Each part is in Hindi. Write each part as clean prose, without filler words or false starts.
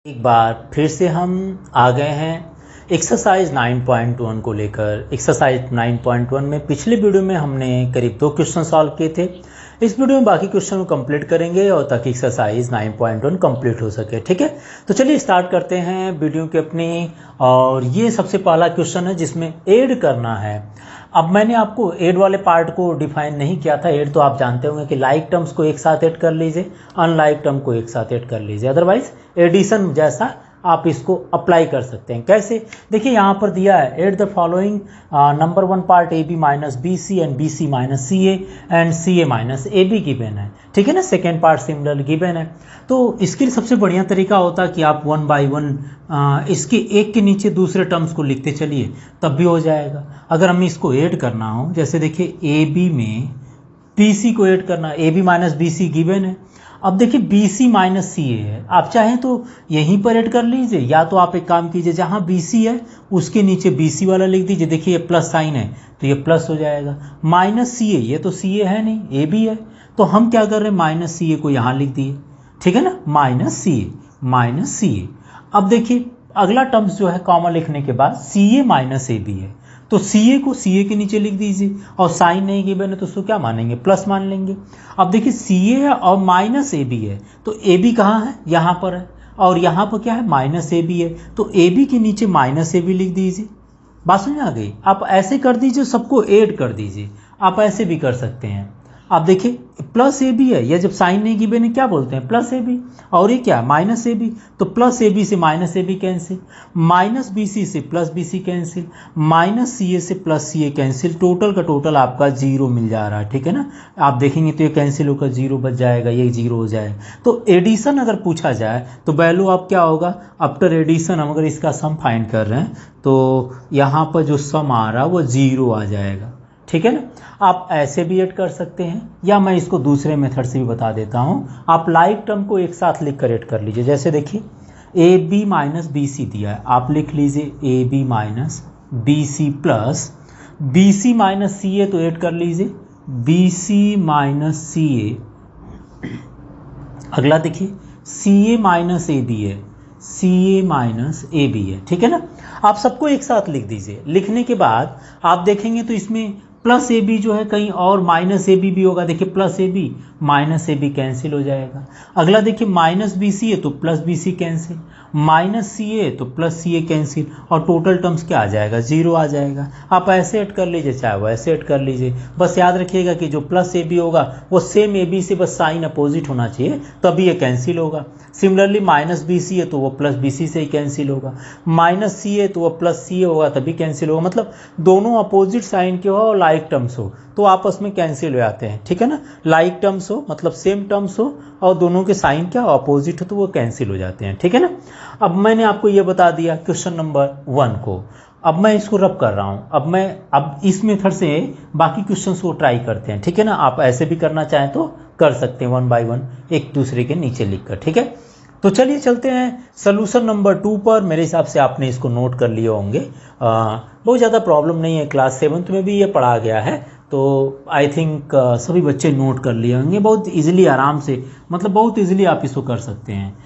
एक बार फिर से हम आ गए हैं एक्सरसाइज 9.1 को लेकर। एक्सरसाइज 9.1 में पिछले वीडियो में हमने करीब 2 क्वेश्चन सॉल्व किए थे। इस वीडियो में बाकी क्वेश्चन को कंप्लीट करेंगे और ताकि एक्सरसाइज 9.1 कंप्लीट हो सके। ठीक है, तो चलिए स्टार्ट करते हैं वीडियो की अपनी। और ये सबसे पहला क्वेश्चन है जिसमें ऐड करना है। अब मैंने आपको ऐड वाले पार्ट को डिफाइन नहीं किया था। ऐड तो आप जानते होंगे कि लाइक टर्म्स को एक साथ ऐड कर लीजिए, अनलाइक टर्म को एक साथ ऐड कर लीजिए। अदरवाइज एडिशन जैसा आप इसको अप्लाई कर सकते हैं। कैसे, देखिए यहाँ पर दिया है add the following number 1 part A B minus B C and B C minus C and C A minus A B given है। ठीक है ना, सेकेंड पार्ट सिमिलर गिवन है। तो इसके लिए सबसे बढ़िया तरीका होता है कि आप 1 बाई 1 इसके एक के नीचे दूसरे टर्म्स को लिखते चलिए, तब भी हो जाएगा। अगर हमें इसको ऐड करना हो, जैसे देखिए ए बी में बी सी को ऐड करना, A B minus B C given है। अब देखिए बी सी माइनस सी ए है, आप चाहें तो यहीं पर ऐड कर लीजिए, या तो आप एक काम कीजिए जहाँ बी सी है उसके नीचे बी सी वाला लिख दीजिए। देखिए ये प्लस साइन है तो ये प्लस हो जाएगा। माइनस सी ए, ये तो सी ए है नहीं, ए बी है, तो हम क्या कर रहे हैं माइनस सी ए को यहाँ लिख दिए। ठीक है ना, minus C A minus C ए। अब देखिए अगला टर्म्स जो है कॉमन लिखने के बाद सी ए माइनस ए बी है, तो सी ए को सी ए के नीचे लिख दीजिए और साइन नहीं गिवन है तो उसको क्या मानेंगे, प्लस मान लेंगे। अब देखिए सी ए है और माइनस ए बी है, तो ए बी कहाँ है, यहाँ पर है, और यहाँ पर क्या है माइनस ए बी है, तो ए बी के नीचे माइनस ए बी लिख दीजिए। बात समझ आ गई। आप ऐसे कर दीजिए, सबको ऐड कर दीजिए। आप ऐसे भी कर सकते हैं। आप देखिए प्लस ए बी है, या जब साइन नहीं गिवन है क्या बोलते हैं, प्लस ए बी, और ये क्या माइनस ए बी, तो प्लस ए बी से minus A B cancel, minus B C से plus B C cancel, minus C A से plus C A cancel, total का टोटल आपका जीरो मिल जा रहा है। ठीक है ना, आप देखेंगे तो ये कैंसिल होकर जीरो बच जाएगा, ये जीरो हो जाएगा। तो एडिशन अगर पूछा जाए तो वैल्यू आप क्या होगा, आफ्टर एडिशन हम अगर इसका सम फाइंड कर रहे हैं तो यहाँ पर जो सम आ रहा है वो जीरो आ जाएगा। ठीक है ना, आप ऐसे भी ऐड कर सकते हैं, या मैं इसको दूसरे मेथड से भी बता देता हूँ। आप लाइक टर्म को एक साथ लिख कर ऐड कर लीजिए। जैसे देखिए A B minus B C दिया है, आप लिख लीजिए A B minus B C plus B C minus C A, तो ऐड कर लीजिए बी सी माइनस सी ए। अगला देखिए सी ए माइनस ए बी है, सी ए माइनस ए बी है। ठीक है ना, आप सबको एक साथ लिख दीजिए। लिखने के बाद आप देखेंगे तो इसमें प्लस ए बी जो है कहीं और माइनस ए बी भी होगा। देखिए plus A B minus A B cancel हो जाएगा। अगला देखिए माइनस बी सी है तो plus B C cancel, minus C A तो प्लस सी ए कैंसिल, और टोटल टर्म्स क्या आ जाएगा, जीरो आ जाएगा। आप ऐसे ऐड कर लीजिए चाहे वो ऐसे ऐड कर लीजिए। बस याद रखिएगा कि जो प्लस ए बी होगा वो सेम ए बी से बस साइन अपोजिट होना चाहिए, तभी ये कैंसिल होगा। सिमिलरली माइनस बी सी है तो वो प्लस बी सी से ही कैंसिल होगा, माइनस सी है तो वो प्लस सी ए होगा तभी कैंसिल होगा। मतलब दोनों अपोजिट साइन के हो और लाइक टर्म्स हो तो आपस में कैंसिल हो जाते हैं। ठीक है ना, लाइक टर्म्स हो मतलब सेम टर्म्स हो और दोनों के साइन क्या अपोजिट हो तो वो कैंसिल हो जाते हैं। ठीक है ना, अब मैंने आपको ये बता दिया क्वेश्चन नंबर 1 को। अब मैं इसको रब कर रहा हूँ। अब इस मेथड से बाकी क्वेश्चंस को ट्राई करते हैं। ठीक है ना, आप ऐसे भी करना चाहें तो कर सकते हैं 1 बाई 1 एक दूसरे के नीचे लिख कर। ठीक है, तो चलिए चलते हैं सोल्यूशन नंबर 2 पर। मेरे हिसाब से आपने इसको नोट कर लिए होंगे। बहुत ज़्यादा प्रॉब्लम नहीं है, क्लास 7th में भी ये पढ़ा गया है, तो आई थिंक सभी बच्चे नोट कर लिए होंगे। बहुत इजीली, आराम से, मतलब बहुत इजीली आप इसको कर सकते हैं।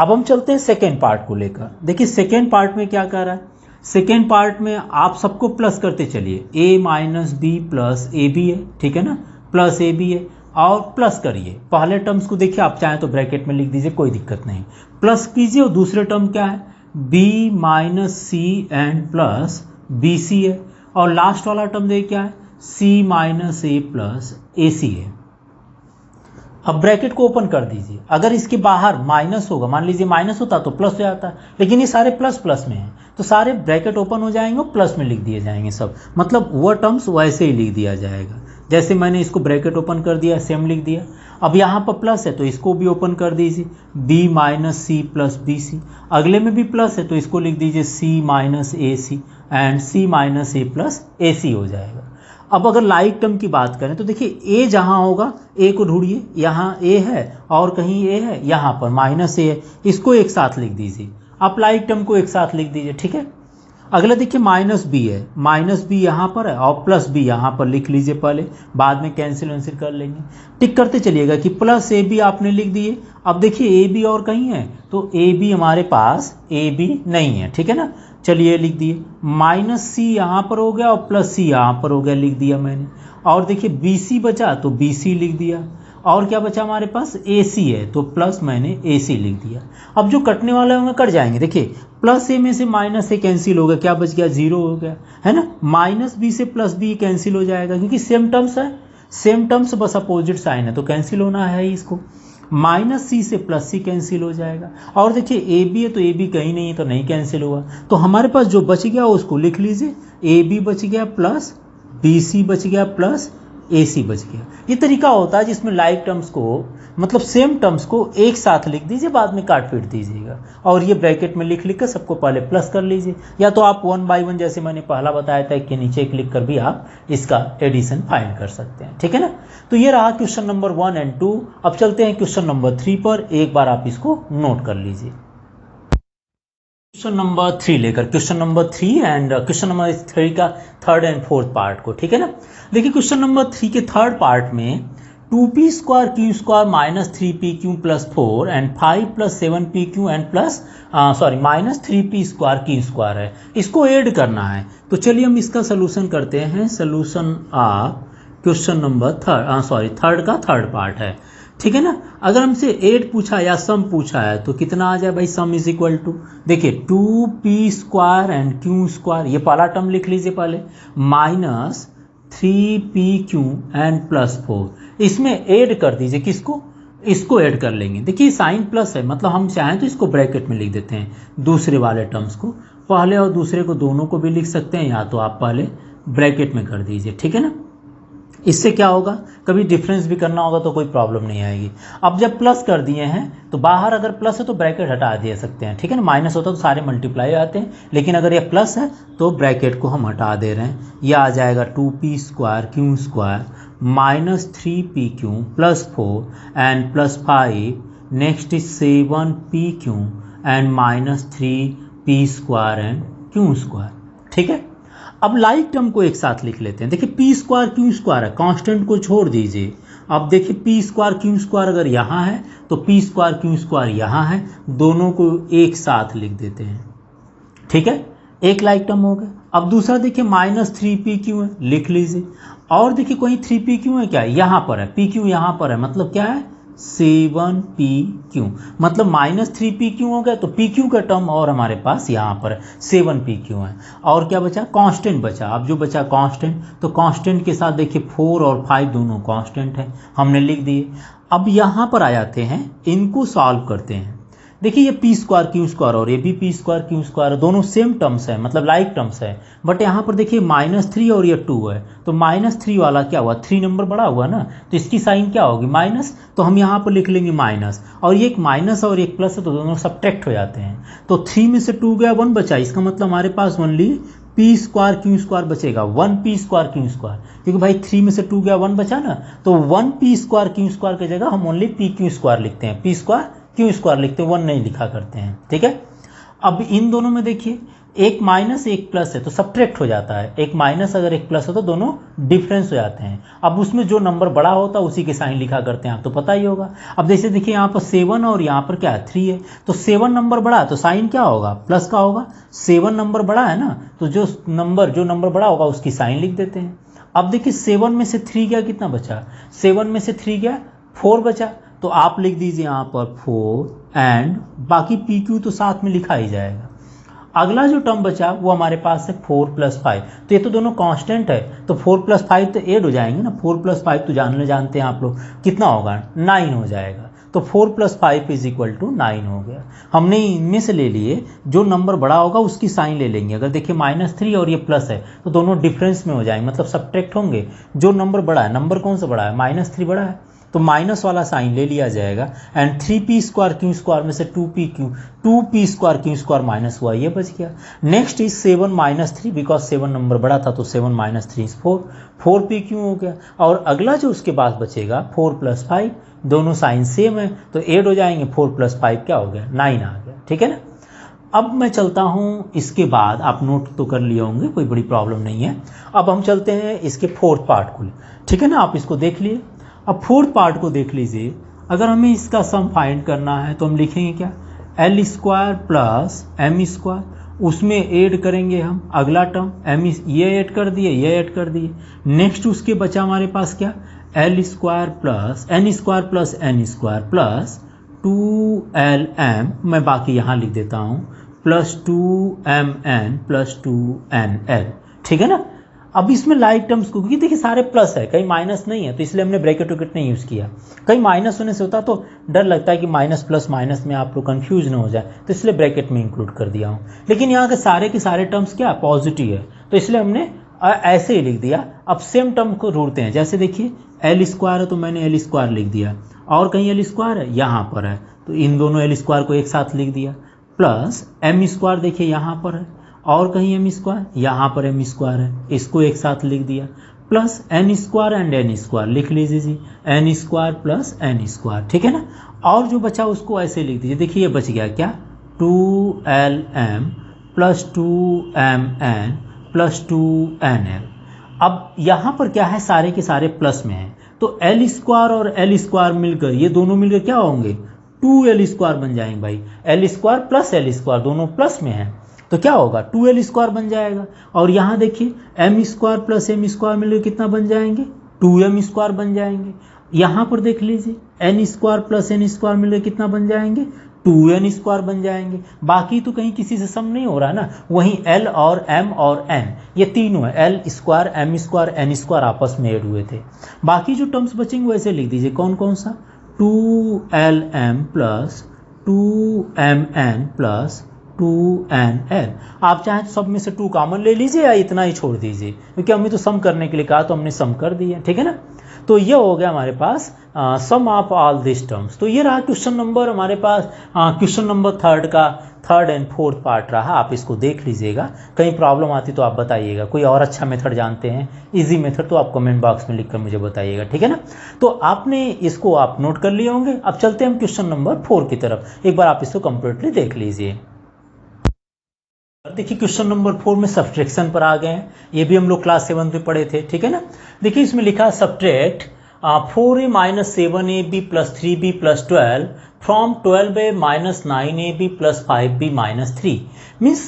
अब हम चलते हैं सेकेंड पार्ट को लेकर। देखिए सेकेंड पार्ट में क्या कर रहा है, सेकेंड पार्ट में आप सबको प्लस करते चलिए। A minus B plus A B है, ठीक है ना, प्लस ए बी है, और प्लस करिए। पहले टर्म्स को देखिए, आप चाहें तो ब्रैकेट में लिख दीजिए, कोई दिक्कत नहीं। प्लस कीजिए, और दूसरे टर्म क्या है, B minus C and plus B C है, और लास्ट वाला टर्म देखिए क्या है, सी माइनस ए प्लस ए सी है। अब ब्रैकेट को ओपन कर दीजिए। अगर इसके बाहर माइनस होगा, मान लीजिए माइनस होता तो प्लस हो जाता, लेकिन ये सारे प्लस प्लस में हैं तो सारे ब्रैकेट ओपन हो जाएंगे और प्लस में लिख दिए जाएंगे सब। मतलब वो टर्म्स वैसे ही लिख दिया जाएगा जैसे मैंने इसको ब्रैकेट ओपन कर दिया, सेम लिख दिया। अब यहाँ पर प्लस है तो इसको भी ओपन कर दीजिए, B minus C plus B C. अगले में भी प्लस है तो इसको लिख दीजिए C minus A C and C minus A plus A C हो जाएगा। अब अगर लाइक टर्म की बात करें तो देखिए ए जहाँ होगा, ए को ढूंढिए, यहाँ ए है और कहीं ए है, यहाँ पर माइनस ए है, इसको एक साथ लिख दीजिए। आप लाइक टर्म को एक साथ लिख दीजिए। ठीक है, अगला देखिए माइनस बी है, माइनस बी यहाँ पर है और प्लस बी यहाँ पर लिख लीजिए पहले, बाद में कैंसिल वैंसिल कर लेंगे। टिक करते चलिएगा कि प्लस ए बी आपने लिख दिए। अब देखिए ए बी और कहीं है तो ए बी हमारे पास ए बी नहीं है, ठीक है ना। चलिए लिख दिए, माइनस सी यहाँ पर हो गया और प्लस सी यहाँ पर हो गया, लिख दिया मैंने। और देखिए बी सी बचा तो बी सी लिख दिया। और क्या बचा हमारे पास, ए सी है तो प्लस मैंने ए सी लिख दिया। अब जो कटने वाले होंगे कट जाएंगे। देखिए प्लस ए में से माइनस ए कैंसिल हो गया, क्या बच गया, जीरो हो गया, है ना। माइनस बी से प्लस बी कैंसिल हो जाएगा क्योंकि सेम टर्म्स है, सेम टर्म्स बस अपोजिट साइन है तो कैंसिल होना है इसको। माइनस सी से प्लस सी कैंसिल हो जाएगा। और देखिए ए बी है तो ए बी कहीं नहीं है तो नहीं कैंसिल हुआ। तो हमारे पास जो बच गया उसको लिख लीजिए, ए बी बच गया प्लस बी सी बच गया प्लस ए सी बच गया। ये तरीका होता है जिसमें लाइक टर्म्स को, मतलब सेम टर्म्स को एक साथ लिख दीजिए, बाद में काट पीट दीजिएगा और ये ब्रैकेट में लिख कर सबको पहले प्लस कर लीजिए, या तो आप 1 बाई 1 जैसे मैंने पहला बताया था कि नीचे क्लिक कर भी आप इसका एडिशन फाइंड कर सकते हैं, ठीक है ना। तो ये रहा क्वेश्चन नंबर 1 और 2। अब चलते हैं क्वेश्चन नंबर 3 पर, एक बार आप इसको नोट कर लीजिए। क्वेश्चन नंबर 3 लेकर, question number 3 and question number 3 का थर्ड एंड फोर्थ पार्ट को, ठीक है ना। देखिए क्वेश्चन नंबर 3 के थर्ड पार्ट में 2p square Q square minus 3p Q plus 4 and 5 plus 7p Q and plus minus 3p square Q square है, इसको ऐड करना है। तो चलिए हम इसका सोल्यूशन करते हैं। Solution of question number third का थर्ड पार्ट है, ठीक है ना। अगर हमसे 8 पूछा या सम पूछा है तो कितना आ जाए भाई, सम इज इक्वल टू, देखिए 2p square and Q square, ये पहला टर्म लिख लीजिए पहले, minus 3p Q and plus 4, इसमें ऐड कर दीजिए किसको, इसको ऐड कर लेंगे। देखिए साइन प्लस है, मतलब हम चाहें तो इसको ब्रैकेट में लिख देते हैं दूसरे वाले टर्म्स को, पहले और दूसरे को दोनों को भी लिख सकते हैं, या तो आप पहले ब्रैकेट में कर दीजिए, ठीक है ना। इससे क्या होगा, कभी डिफरेंस भी करना होगा तो कोई प्रॉब्लम नहीं आएगी। अब जब प्लस कर दिए हैं तो बाहर अगर प्लस है तो ब्रैकेट हटा दे सकते हैं, ठीक है ना। माइनस होता तो सारे मल्टीप्लाई आते हैं, लेकिन अगर ये प्लस है तो ब्रैकेट को हम हटा दे रहे हैं। यह आ जाएगा 2p square Q square minus 3p Q plus 4 and plus 5, next is 7p Q and minus 3p square and Q square, ठीक है। अब लाइक टर्म को एक साथ लिख लेते हैं। देखिए पी स्क्वायर क्यू स्क्वायर है, कांस्टेंट को छोड़ दीजिए। अब देखिए पी स्क्वायर क्यू स्क्वायर अगर यहाँ है तो पी स्क्वायर क्यू स्क्वायर यहाँ है, दोनों को एक साथ लिख देते हैं, ठीक है। एक लाइक टर्म हो गया। अब दूसरा देखिए माइनस 3p क्यू है, लिख लीजिए। और देखिए कोई 3p क्यू है क्या, यहाँ पर है, p क्यू यहाँ पर है, मतलब क्या है 7p क्यू, मतलब माइनस 3p क्यू हो गया तो p क्यू का टर्म और हमारे पास यहाँ पर 7p क्यू है। और क्या बचा, कांस्टेंट बचा। अब जो बचा कांस्टेंट, तो कांस्टेंट के साथ देखिए 4 और 5 दोनों कांस्टेंट है, हमने लिख दिए। अब यहाँ पर आ जाते हैं, इनको सॉल्व करते हैं। देखिए ये पी स्क्वायर क्यू स्क्वायर और ये भी पी स्क्वायर क्यू स्क्वायर, दोनों सेम टर्म्स है, मतलब लाइक टर्म्स है। बट यहाँ पर देखिए -3 और ये 2 है, तो -3 वाला क्या हुआ, 3 नंबर बड़ा हुआ ना, तो इसकी साइन क्या होगी माइनस, तो हम यहाँ पर लिख लेंगे माइनस। और ये एक माइनस और एक प्लस है तो दोनों सब्ट्रैक्ट हो जाते हैं। तो 3 में से 2 गया, 1 बचा, इसका मतलब हमारे पास only P square Q square बचेगा, 1p स्क्वायर क्यू स्क्वायर, क्योंकि भाई 3 में से 2 गया, 1 बचा ना, तो 1p स्क्वायर क्यू स्क्वायर की जगह हम ओनली पी क्यू स्क्वायर लिखते हैं, पी स्क्वायर क्यू स्क्वायर लिखते हैं, 1 नहीं लिखा करते हैं, ठीक है। अब इन दोनों में देखिए एक माइनस एक प्लस है तो सब्ट्रैक्ट हो जाता है, एक माइनस अगर एक प्लस हो तो दोनों डिफरेंस हो जाते हैं। अब उसमें जो नंबर बड़ा होता है उसी के साइन लिखा करते हैं, आप तो पता ही होगा। अब जैसे देखिए यहाँ पर 7 और यहाँ पर क्या है 3 है, तो 7 नंबर बड़ा है तो साइन क्या होगा, प्लस का होगा। 7 नंबर बड़ा है ना, तो जो नंबर बड़ा होगा उसकी साइन लिख देते हैं। अब देखिए 7 में से 3 गया, कितना बचा, 7 में से 3 गया 4 बचा, तो आप लिख दीजिए यहाँ पर 4 एंड बाकी पी क्यू तो साथ में लिखा ही जाएगा। अगला जो टर्म बचा वो हमारे पास है 4 + 5, तो ये तो दोनों कांस्टेंट है, तो 4 + 5 तो ऐड हो जाएंगे ना, 4 + 5 तो जानते हैं आप लोग, कितना होगा 9 हो जाएगा। तो 4 + 5 = 9 हो गया। हमने इनमें से ले लिए, जो नंबर बड़ा होगा उसकी साइन ले लेंगे। अगर देखिए -3 और ये प्लस है तो दोनों डिफरेंस में हो जाएंगे, मतलब सब्ट्रैक्ट होंगे। जो नंबर बड़ा है, नंबर कौन सा बड़ा है, -3 बड़ा है, तो माइनस वाला साइन ले लिया जाएगा। And 3p square Q square में से 2p square Q square minus हुआ, ये बच गया। नेक्स्ट इज 7 - 3, बिकॉज 7 नंबर बड़ा था तो 7 - 3 = 4, 4p क्यू हो गया। और अगला जो उसके बाद बचेगा 4 + 5, दोनों साइन सेम है तो ऐड हो जाएंगे, 4 + 5 क्या हो गया 9 आ गया, ठीक है ना। अब मैं चलता हूँ इसके बाद, आप नोट तो कर लिए होंगे, कोई बड़ी प्रॉब्लम नहीं है। अब हम चलते हैं इसके फोर्थ पार्ट को, ठीक है ना, आप इसको देख लिए। अब फोर्थ पार्ट को देख लीजिए। अगर हमें इसका सम फाइंड करना है तो हम लिखेंगे क्या, L square plus M square, उसमें ऐड करेंगे हम अगला टर्म एम, ये ऐड कर दिए, ये ऐड कर दिए। नेक्स्ट उसके बचा हमारे पास क्या, L square plus N square plus N square plus 2LM, मैं बाकी यहाँ लिख देता हूँ, प्लस 2MN प्लस 2NL, ठीक है ना। अब इसमें लाइक टर्म्स को, क्योंकि देखिए सारे प्लस है, कहीं माइनस नहीं है, तो इसलिए हमने ब्रैकेट वैकेट नहीं यूज़ किया। कहीं माइनस होने से होता तो डर लगता है कि माइनस प्लस माइनस में आप लोग कन्फ्यूज ना हो जाए, तो इसलिए ब्रैकेट में इंक्लूड कर दिया हूँ। लेकिन यहाँ के सारे टर्म्स क्या पॉजिटिव है, तो इसलिए हमने ऐसे ही लिख दिया। अब सेम टर्म को ढूंढते हैं, जैसे देखिए एल स्क्वायर है तो मैंने एल स्क्वायर लिख दिया, और कहीं एल स्क्वायर है यहाँ पर है तो इन दोनों एल स्क्वायर को एक साथ लिख दिया, प्लस एम स्क्वायर देखिए यहाँ पर है, और कहीं एम स्क्वायर, यहाँ पर एम स्क्वायर है, इसको एक साथ लिख दिया, plus N square and N square लिख लीजिए जी, N square plus N square, ठीक है ना। और जो बचा उसको ऐसे लिख दीजिए, देखिए ये बच गया क्या, 2LM plus 2MN plus 2NL। अब यहाँ पर क्या है, सारे के सारे प्लस में हैं, तो एल स्क्वायर और एल स्क्वायर मिलकर, ये दोनों मिलकर क्या होंगे, 2L स्क्वायर बन जाएंगे भाई। L square plus L square दोनों प्लस में है, तो क्या होगा 2L स्क्वायर बन जाएगा। और यहाँ देखिए M square plus M square मिलकर कितना बन जाएंगे, 2M स्क्वायर बन जाएंगे। यहाँ पर देख लीजिए N square plus N square मिलकर कितना बन जाएंगे, 2N स्क्वायर बन जाएंगे। बाकी तो कहीं किसी से सम नहीं हो रहा है ना, वहीं L और M और N ये तीनों है, L square M square N square आपस में ऐड हुए थे। बाकी जो टर्म्स बचेंगे वैसे लिख दीजिए, कौन कौन सा, 2LM plus 2MN plus 2NL। आप चाहें तो सब में से 2 कॉमन ले लीजिए या इतना ही छोड़ दीजिए, क्योंकि हमने तो सम करने के लिए कहा तो हमने सम कर दिया, ठीक है ना। तो ये हो गया हमारे पास sum of all this terms. तो ये रहा क्वेश्चन नंबर हमारे पास, question number third and fourth part रहा। आप इसको देख लीजिएगा, कहीं प्रॉब्लम आती तो आप बताइएगा। कोई और अच्छा मेथड जानते हैं, इजी मेथड, तो आप कमेंट बॉक्स में लिखकर मुझे बताइएगा, ठीक है ना। तो आपने इसको आप नोट कर लिए होंगे। अब चलते हैं हम क्वेश्चन नंबर 4 की तरफ, एक बार आप इसको कंप्लीटली देख लीजिए। देखिए क्वेश्चन नंबर 4 में सब्ट्रैक्शन पर आ गए हैं, ये भी हम लोग क्लास 7 में पढ़े थे, ठीक है ना। देखिए इसमें लिखा है subtract 4a minus 7ab plus 3b plus 12 from 12a minus 9ab plus 5b minus 3। Means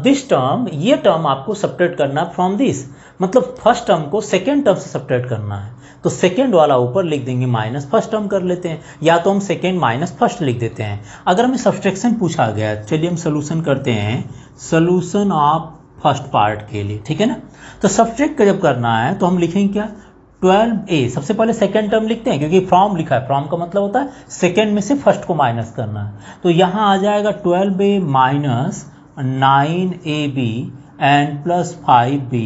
this term, ये टर्म आपको सब्ट्रैक्ट करना है फ्रॉम दिस, मतलब फर्स्ट टर्म को सेकेंड टर्म से सब्ट्रैक्ट करना है। तो सेकेंड वाला ऊपर लिख देंगे, माइनस फर्स्ट टर्म कर लेते हैं, या तो हम सेकेंड माइनस फर्स्ट लिख देते हैं। अगर हमें सब्ट्रैक्शन पूछा गया, चलिए हम सोल्यूशन करते हैं, सोल्यूशन ऑफ फर्स्ट पार्ट के लिए, ठीक है ना। तो सब्ट्रैक्ट जब करना है तो हम लिखेंगे क्या, 12a, सबसे पहले सेकेंड टर्म लिखते हैं क्योंकि फ्रॉम लिखा है, फ्रॉम का मतलब होता है सेकेंड में से फर्स्ट को माइनस करना है। तो यहाँ आ जाएगा 12a minus 9ab and plus 5b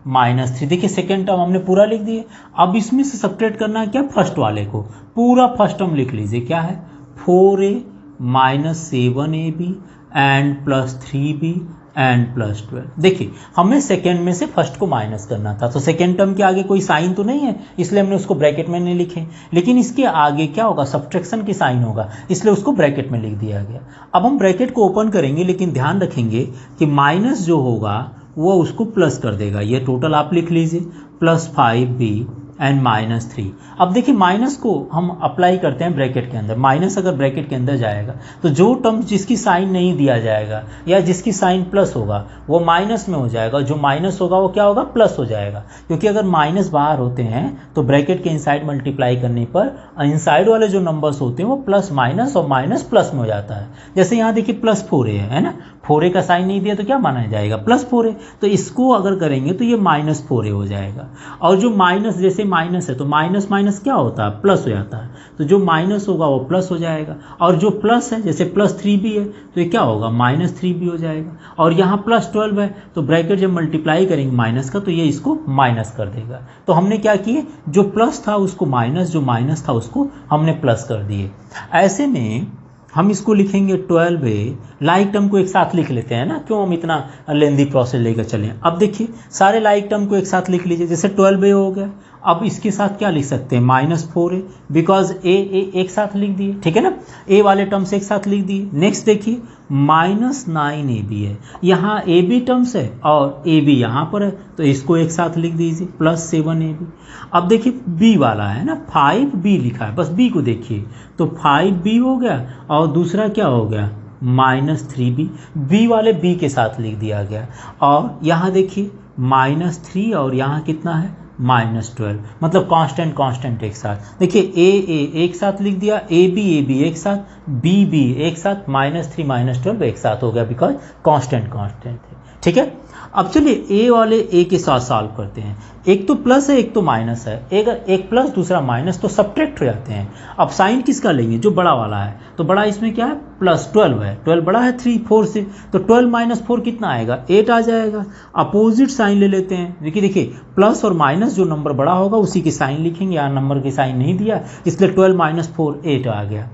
minus 3। देखिए सेकेंड टर्म हमने पूरा लिख दिए। अब इसमें से सब्ट्रैक्ट करना है क्या, फर्स्ट वाले को, पूरा फर्स्ट टर्म लिख लीजिए, क्या है 4a minus 7ab and plus 3b and plus 12। देखिए हमें सेकेंड में से फर्स्ट को माइनस करना था, तो सेकेंड टर्म के आगे कोई साइन तो नहीं है, इसलिए हमने उसको ब्रैकेट में नहीं लिखे। लेकिन इसके आगे क्या होगा, सब्ट्रैक्शन की साइन होगा, इसलिए उसको ब्रैकेट में लिख दिया गया। अब हम ब्रैकेट को ओपन करेंगे, लेकिन ध्यान रखेंगे कि माइनस जो होगा वो उसको प्लस कर देगा। ये टोटल आप लिख लीजिए, प्लस 5b एंड माइनस 3। अब देखिए माइनस को हम अप्लाई करते हैं ब्रैकेट के अंदर, माइनस अगर ब्रैकेट के अंदर जाएगा तो जो टर्म जिसकी साइन नहीं दिया जाएगा या जिसकी साइन प्लस होगा वो माइनस में हो जाएगा, जो माइनस होगा वो क्या होगा, प्लस हो जाएगा। क्योंकि अगर माइनस बाहर होते हैं तो ब्रैकेट के इनसाइड मल्टीप्लाई करने पर इनसाइड वाले जो नंबर्स होते हैं वो प्लस माइनस और माइनस प्लस में हो जाता है। जैसे यहाँ देखिए प्लस 4a है ना, 4a का साइन नहीं दिया तो क्या माना जाएगा, प्लस 4a। तो इसको अगर करेंगे तो ये माइनस 4a हो जाएगा। और जो माइनस, जैसे माइनस है तो माइनस माइनस क्या होता है, प्लस हो जाता है, तो जो माइनस होगा वो प्लस हो जाएगा। और जो प्लस है, जैसे प्लस 3b है तो ये क्या होगा, माइनस 3b हो जाएगा। और यहाँ प्लस 12 है तो ब्रैकेट जब मल्टीप्लाई करेंगे माइनस का तो ये इसको माइनस कर देगा। तो हमने क्या किए, जो प्लस था उसको माइनस, जो माइनस था उसको हमने प्लस कर दिए। ऐसे में हम इसको लिखेंगे 12a, लाइक टर्म को एक साथ लिख लेते हैं ना, क्यों हम इतना लेंदी प्रोसेस लेकर चलें। अब देखिए सारे लाइक टर्म को एक साथ लिख लीजिए, जैसे 12a हो गया अब इसके साथ क्या लिख सकते हैं, -4 है, बिकॉज ए एक साथ लिख दिए, ठीक है ना, ए वाले टर्म्स एक साथ लिख दिए। नेक्स्ट देखिए -9ab है, यहाँ ए बी टर्म्स है और ए बी यहाँ पर है, तो इसको एक साथ लिख दीजिए +7ab। अब देखिए बी वाला है ना, 5b लिखा है, बस बी को देखिए, तो 5b हो गया और दूसरा क्या हो गया -3b, बी वाले बी के साथ लिख दिया गया। और यहाँ देखिए -3 और यहाँ कितना है -12, मतलब कांस्टेंट एक साथ। देखिए ए एक साथ लिख दिया, ए बी एक साथ, बी एक साथ, -3 -12 एक साथ हो गया, बिकॉज कांस्टेंट है, ठीक है। अब चलिए ए वाले ए के साथ सॉल्व करते हैं। एक तो प्लस है एक तो माइनस है, एक प्लस दूसरा माइनस, तो सब्ट्रैक्ट हो जाते हैं। अब साइन किसका लेंगे, जो बड़ा वाला है, तो बड़ा इसमें क्या है +12 है, 12 बड़ा है 4 से, तो 12 - 4 कितना आएगा 8 आ जाएगा। अपोजिट साइन ले लेते हैं, देखिए प्लस और माइनस जो नंबर बड़ा होगा उसी की साइन लिखेंगे, यहाँ नंबर की साइन नहीं दिया इसलिए 12 - 4 8 आ गया।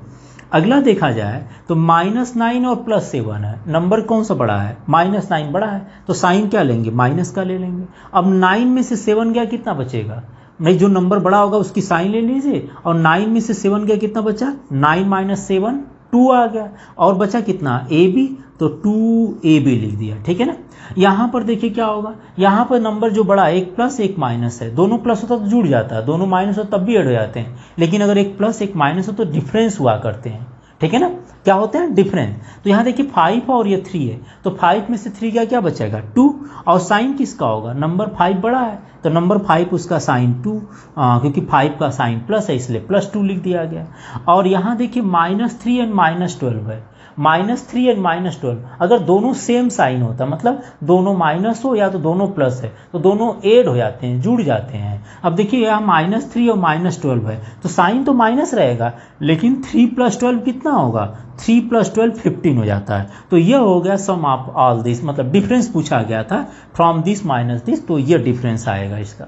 अगला देखा जाए तो -9 और +7 है, नंबर कौन सा बड़ा है, -9 बड़ा है, तो साइन क्या लेंगे माइनस का ले लेंगे। अब 9 में से 7 गया कितना बचेगा, नहीं जो नंबर बड़ा होगा उसकी साइन ले लीजिए, और 9 में से 7 गया कितना बचा, 9 - 7 2 आ गया, और बचा कितना AB, तो 2AB लिख दिया, ठीक है ना। यहाँ पर देखिए क्या होगा, यहाँ पर नंबर जो बड़ा एक प्लस एक माइनस है, दोनों प्लस होता तो जुड़ जाता है, दोनों माइनस होता तब भी ऐड हो जाते हैं, लेकिन अगर एक प्लस एक माइनस हो तो डिफरेंस हुआ करते हैं, ठीक है ना, क्या होते हैं डिफरेंस। तो यहाँ देखिए 5 और ये 3 है, तो 5 में से 3 क्या बचेगा 2, और साइन किसका होगा, नंबर 5 बड़ा है तो नंबर 5 उसका साइन 2, क्योंकि 5 का साइन प्लस है इसलिए +2 लिख दिया गया। और यहाँ देखिए -3 एंड -12 है, -3 एंड -12 अगर दोनों सेम साइन होता, मतलब दोनों माइनस हो या तो दोनों प्लस है, तो दोनों ऐड हो जाते हैं, जुड़ जाते हैं। अब देखिए यहाँ -3 और -12 है, तो साइन तो माइनस रहेगा, लेकिन 3 + 12 कितना होगा, 3 + 12 15 हो जाता है। तो यह हो गया सम ऑफ ऑल दिस, मतलब डिफरेंस पूछा गया था फ्रॉम दिस माइनस दिस, तो यह डिफरेंस आएगा इसका,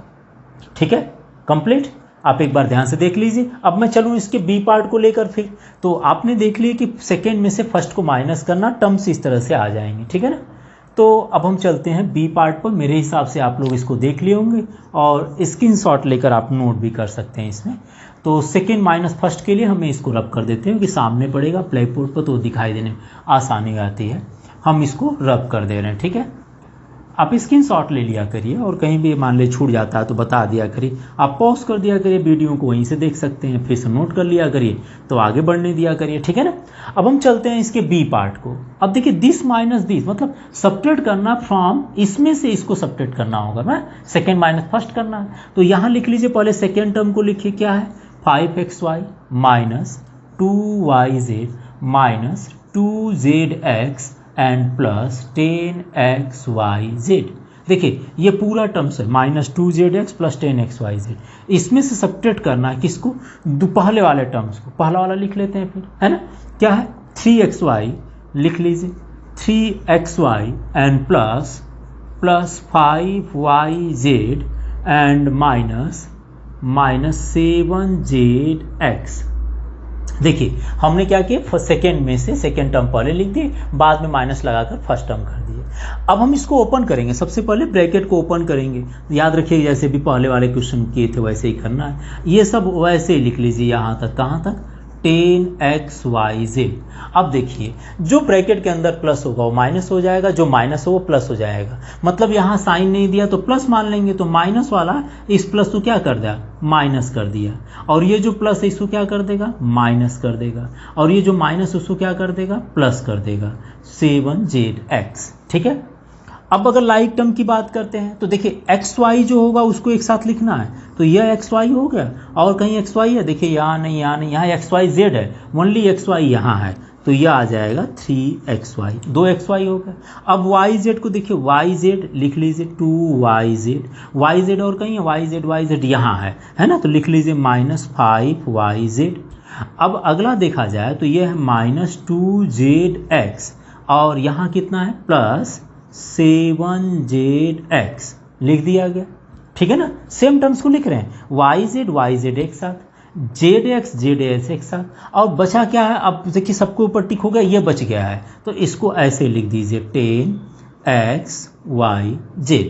ठीक है, कंप्लीट। आप एक बार ध्यान से देख लीजिए। अब मैं चलूँ इसके बी पार्ट को लेकर, फिर तो आपने देख लिया कि सेकेंड में से फर्स्ट को माइनस करना, टर्म्स इस तरह से आ जाएंगे, ठीक है ना। तो अब हम चलते हैं बी पार्ट पर। मेरे हिसाब से आप लोग इसको देख लिए होंगे और स्क्रीनशॉट लेकर आप नोट भी कर सकते हैं इसमें। तो सेकेंड माइनस फर्स्ट के लिए हमें इसको रब कर देते हैं कि सामने पड़ेगा ब्लैक बोर्ड पर, तो दिखाई देने में आसानी आती है। हम इसको रब कर दे रहे हैं, ठीक है। आप स्क्रीनशॉट ले लिया करिए और कहीं भी मान ले छूट जाता है तो बता दिया करिए, आप पॉज कर दिया करिए, वीडियो को वहीं से देख सकते हैं, फिर से नोट कर लिया करिए तो आगे बढ़ने दिया करिए, ठीक है ना। अब हम चलते हैं इसके बी पार्ट को। अब देखिए दिस माइनस दिस, मतलब सब्ट्रैक्ट करना फ्रॉम, इसमें से इसको सब्ट्रैक्ट करना होगा ना, सेकेंड माइनस फर्स्ट करना है। तो यहाँ लिख लीजिए, पहले सेकेंड टर्म को लिखिए, क्या है 5xy minus 2yz minus 2zx and plus 10xyz। देखिए ये पूरा टर्म्स है, -2zx प्लस 10xyz, इसमें से सब्ट्रैक्ट करना है किसको, पहले वाले टर्म्स को, पहला वाला लिख लेते हैं फिर, है ना। क्या है 3xy लिख लीजिए, 3xy and plus 5yz and minus 7zx। देखिए हमने क्या किया, सेकेंड में से सेकेंड टर्म पहले लिख दिए, बाद में माइनस लगाकर फर्स्ट टर्म कर दिए। अब हम इसको ओपन करेंगे, सबसे पहले ब्रैकेट को ओपन करेंगे। याद रखिए जैसे भी पहले वाले क्वेश्चन किए थे वैसे ही करना है, ये सब वैसे ही लिख लीजिए। यहाँ तक कहाँ तक 10xyz। अब देखिए जो ब्रैकेट के अंदर प्लस होगा वो माइनस हो जाएगा, जो माइनस हो वो प्लस हो जाएगा, मतलब यहाँ साइन नहीं दिया तो प्लस मान लेंगे, तो माइनस वाला इस प्लस को क्या कर दिया माइनस कर दिया, और ये जो प्लस है इसको क्या कर देगा माइनस कर देगा, और ये जो माइनस उसको क्या कर देगा प्लस कर देगा, 7zx, ठीक है। अब अगर लाइक टर्म की बात करते हैं तो देखिए xy जो होगा उसको एक साथ लिखना है, तो यह xy हो गया, और कहीं xy है, देखिए यहाँ नहीं, यहाँ xyz है, ओनली xy यहाँ है, तो यह आ जाएगा 3xy, 2xy हो गया। अब yz को देखिए, yz लिख लीजिए 2yz, yz और कहीं yz यहाँ है ना, तो लिख लीजिए -5yz। अब अगला देखा जाए तो यह है -2zx, और यहाँ कितना है प्लस 7zx, लिख दिया गया, ठीक है ना। सेम टर्म्स को लिख रहे हैं, yz एक साथ, zx एक साथ, और बचा क्या है, अब देखिए सबको ऊपर टिक हो गया, ये बच गया है, तो इसको ऐसे लिख दीजिए 10xyz।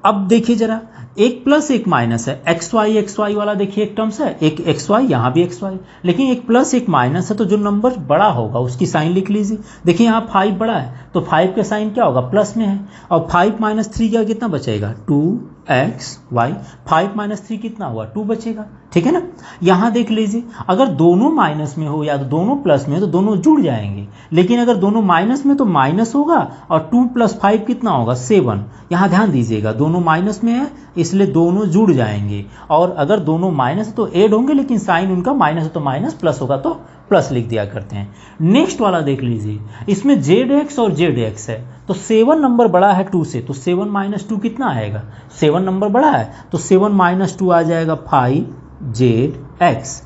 अब देखिए जरा एक प्लस एक माइनस है, एक्स वाई वाला देखिए एक टर्म्स है, एक एक्स वाई, यहाँ भी एक्स वाई, लेकिन एक प्लस एक माइनस है, तो जो नंबर बड़ा होगा उसकी साइन लिख लीजिए। देखिए यहाँ 5 बड़ा है तो 5 का साइन क्या होगा, प्लस में है, और 5 माइनस 3 का कितना बचेगा, 2xy, 5 माइनस 3 कितना हुआ, 2 बचेगा, ठीक है ना। यहाँ देख लीजिए, अगर दोनों माइनस में हो या तो दोनों प्लस में हो तो दोनों जुड़ जाएंगे, लेकिन अगर दोनों माइनस में तो माइनस होगा, और 2 + 5 कितना होगा, 7। यहाँ ध्यान दीजिएगा दोनों माइनस में है इसलिए दोनों जुड़ जाएंगे, और अगर दोनों माइनस है तो ऐड होंगे, लेकिन साइन उनका माइनस है तो माइनस, प्लस होगा तो प्लस लिख दिया करते हैं। नेक्स्ट वाला देख लीजिए, इसमें ZX और ZX है, तो 7 नंबर बड़ा है 2 से, तो 7 - 2 कितना आएगा, 7 नंबर बड़ा है तो 7 - 2 आ जाएगा 5ZX।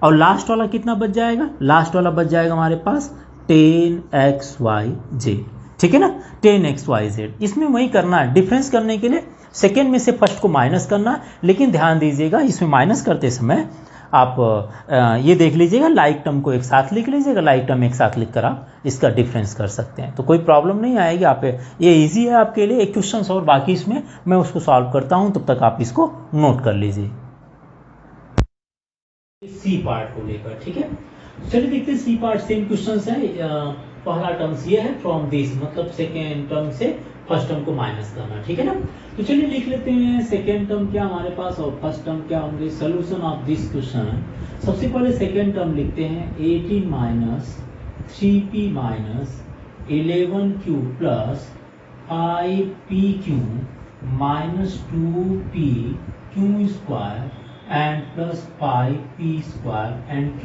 और लास्ट वाला कितना बच जाएगा, लास्ट वाला बच जाएगा हमारे पास 10XYZ, ठीक है ना, 10XYZ। इसमें वही करना है, डिफरेंस करने के लिए सेकेंड में से फर्स्ट को माइनस करना है, लेकिन ध्यान दीजिएगा इसमें माइनस करते समय आप ये देख लीजिएगा, लाइक टर्म को एक साथ लिख लीजिएगा, लाइक टर्म एक साथ लिखकर आप इसका डिफरेंस कर सकते हैं, तो कोई प्रॉब्लम नहीं आएगी। आप ये इजी है आपके लिए। एक क्वेश्चन और बाकी इसमें मैं उसको सॉल्व करता हूँ, तब तक आप इसको नोट कर लीजिए सी पार्ट को लेकर, ठीक है। चलिए देखते हैं सी पार्ट, सेम क्वेश्चन है। पहला टर्म्स ये है फ्रॉम दिस, मतलब सेकेंड टर्म से फर्स्ट टर्म को माइनस करना, ठीक है ना। तो चलिए लिख लेते हैं सेकेंड टर्म क्या हमारे पास और फर्स्ट टर्म क्या होंगे। सोल्यूशन ऑफ दिस क्वेश्चन, सबसे पहले सेकेंड टर्म लिखते हैं 18 - 3p - 11q plus 5pq - 2pq square and plus 5p² and q।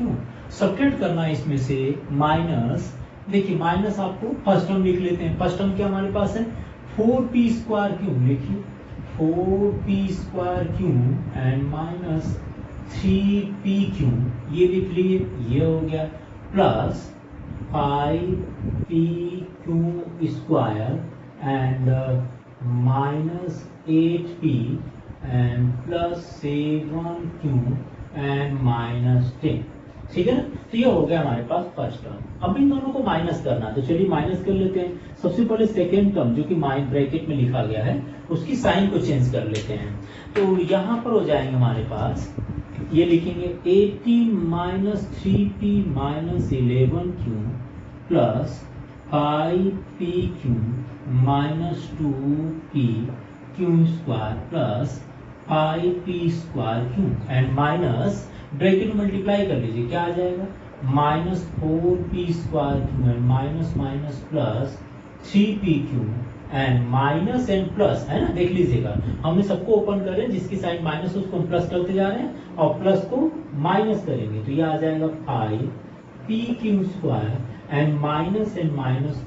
Subtract करना है इसमें से माइनस, देखिए माइनस आपको फर्स्ट टर्म लिख लेते हैं। फर्स्ट टर्म क्या हमारे पास है, 4p² लिखिए, 4p² एंड माइनस 3pq, ये लिख लिए, ये हो गया, plus 5pq square and minus 8p and plus 7q and minus 10, ठीक है ना। तो ये हो गया हमारे पास फर्स्ट टर्म। अब इन दोनों को माइनस करना, तो चलिए माइनस कर लेते हैं। सबसे पहले सेकेंड टर्म जो कि ब्रैकेट में लिखा गया है उसकी साइन को चेंज कर लेते हैं, तो यहाँ पर हो जाएंगे हमारे पास, ये लिखेंगे 18 - 3p - 11q plus 5pq - 2pq square plus 5p² and minus bracket में मल्टीप्लाई कर लीजिए, क्या आ जाएगा, -4p² and minus minus plus 3pq and minus and plus, है ना, देख लीजिएगा हमने सबको ओपन कर रहे हैं, जिसकी साइड माइनस उसको हम प्लस करते जा रहे हैं और प्लस को माइनस करेंगे, तो ये आ जाएगा 5pq² and minus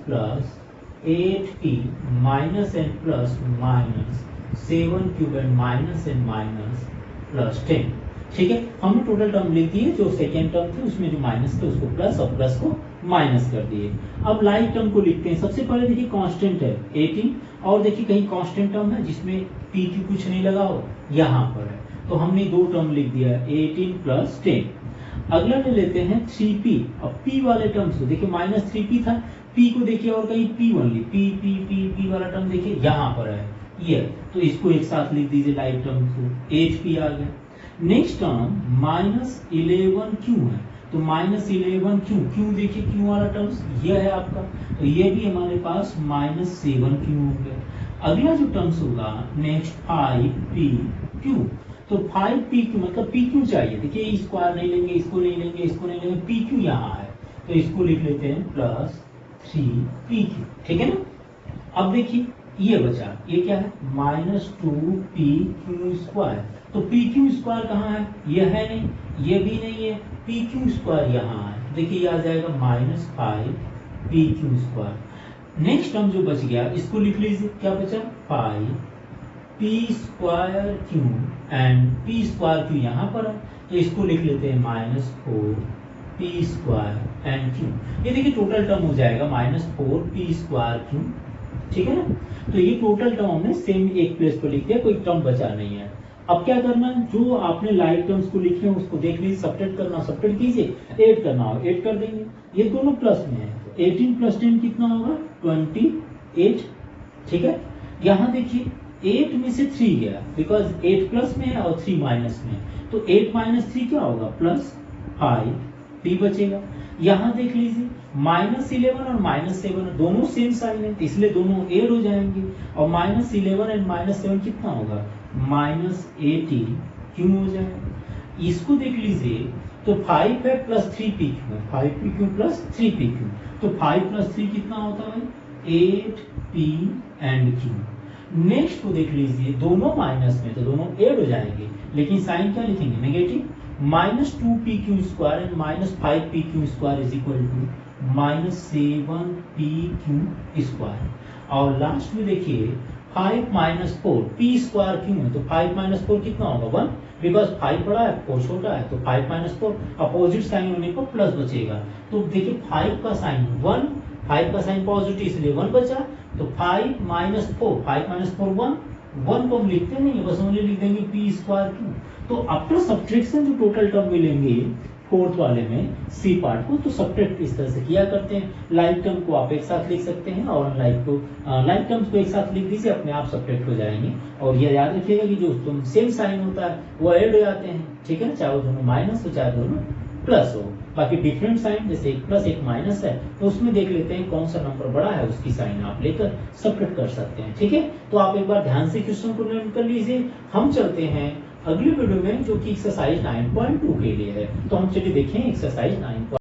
plus 8p minus and plus minus 7q and minus plus 10, ठीक है। हमने टोटल टर्म लिख दिए, जो सेकेंड टर्म थे उसमें जो माइनस थे उसको प्लस और प्लस को माइनस कर दिए। अब लाइक टर्म को लिखते हैं। सबसे पहले देखिए कांस्टेंट है 18, और देखिए कहीं कांस्टेंट टर्म है जिसमें p q कुछ नहीं लगा हो, यहाँ पर है, तो हमने दो टर्म लिख दिया 18 प्लस 10। अगला ले लेते हैं 3p, और p वाले टर्म्स को देखिए -3p था, p को देखिए और कहीं p1 ली, p वाला टर्म देखिए यहाँ पर है ये, तो इसको एक साथ लिख दीजिए लाइक टर्म को, 8p आ गया। नेक्स्ट टर्म -11q है, तो -11q, q देखिए q वाला टर्म्स ये है आपका, तो ये भी हमारे पास -7q हो गया। अगला जो टर्म्स होगा नेक्स्ट 5pq, तो 5pq मतलब pq चाहिए, देखिए स्क्वायर नहीं लेंगे, इसको नहीं लेंगे, इसको नहीं लेंगे, pq यहाँ है तो इसको लिख लेते हैं प्लस 3pq, ठीक है ना। अब देखिए ये बचा, ये क्या है -2pq स्क्वायर, तो pq स्क्वायर कहाँ है, ये है नहीं, ये भी नहीं है, pq स्क्वायर यहाँ है, देखिए ये आ जाएगा -5pq स्क्वायर। नेक्स्ट टर्म जो बच गया इसको लिख लीजिए, क्या बचा 5p² एंड p² यहाँ पर है, तो इसको लिख लेते हैं -4p² एंड q। ये देखिए टोटल टर्म हो जाएगा -4p²q, ठीक है ना। तो ये टोटल टर्म हमने सेम एक प्लेस पर लिख दिया, कोई टर्म बचा नहीं है। अब क्या करना है, जो आपने लाइक टर्म्स को लिखे हैं उसको देख लीजिए, सब्ट्रैक्ट करना सब्ट्रैक्ट कीजिए, ऐड करना हो ऐड कर देंगे, ये दोनों प्लस में है, तो 18 + 10 कितना होगा 28, ठीक है। यहाँ देखिए 8 में से 3 गया बिकॉज 8 प्लस में है और 3 माइनस में है, तो 8 माइनस 3 क्या होगा +5 p बचेगा। यहाँ देख लीजिए -11 और -7 दोनों सेम साइन है, इसलिए दोनों ऐड हो जाएंगे और -11 एंड -7 कितना होगा -18 क्यों हो जाएगा। इसको देख लीजिए तो 5 है प्लस 3pq है, 5pq प्लस 3pq, तो 5 प्लस 3 कितना होता है 8p एंड q। नेक्स्ट को देख लीजिए दोनों माइनस में तो दोनों ऐड हो जाएंगे, लेकिन साइन क्या लिखेंगे negative, -2pq square and -5pq square is equal to -7pq square. और लास्ट में देखिए 5 माइनस 4 p स्क्वायर क्यों है, तो 5 माइनस 4 कितना होगा 1, बिकॉज 5 बड़ा है 4 छोटा है, तो 5 माइनस 4 अपोजिट साइन होने को प्लस बचेगा। तो देखिए 5 का साइन 1, 5 का साइन पॉजिटिव इसलिए 1 बचा, तो 5 माइनस 4 1 को हम लिखते नहीं है, बस ओनली लिख देंगे p स्क्वायर क्यों। तो आफ्टर सब्ट्रैक्शन जो टोटल टर्म मिलेंगे फोर्थ वाले में सी पार्ट को, तो सब्ट्रैक्ट इस तरह से किया करते हैं। लाइक टर्म को आप एक साथ लिख सकते हैं और लाइक टर्म्स को एक साथ लिख दीजिए, अपने आप सब्ट्रैक्ट हो जाएंगे। और ये याद रखिएगा कि जो तुम सेम साइन होता है वो ऐड हो जाते हैं, ठीक है ना, चाहे वो दोनों माइनस हो चाहे दोनों प्लस हो। बाकी डिफरेंट साइन जैसे एक प्लस एक माइनस है, तो उसमें देख लेते हैं कौन सा नंबर बड़ा है, उसकी साइन आप लेकर सब्ट्रैक्ट कर सकते हैं, ठीक है। तो आप एक बार ध्यान से क्वेश्चन को लर्न कर लीजिए। हम चलते हैं अगली वीडियो में जो कि एक्सरसाइज 9.2 के लिए है, तो हम चलिए देखें एक्सरसाइज 9.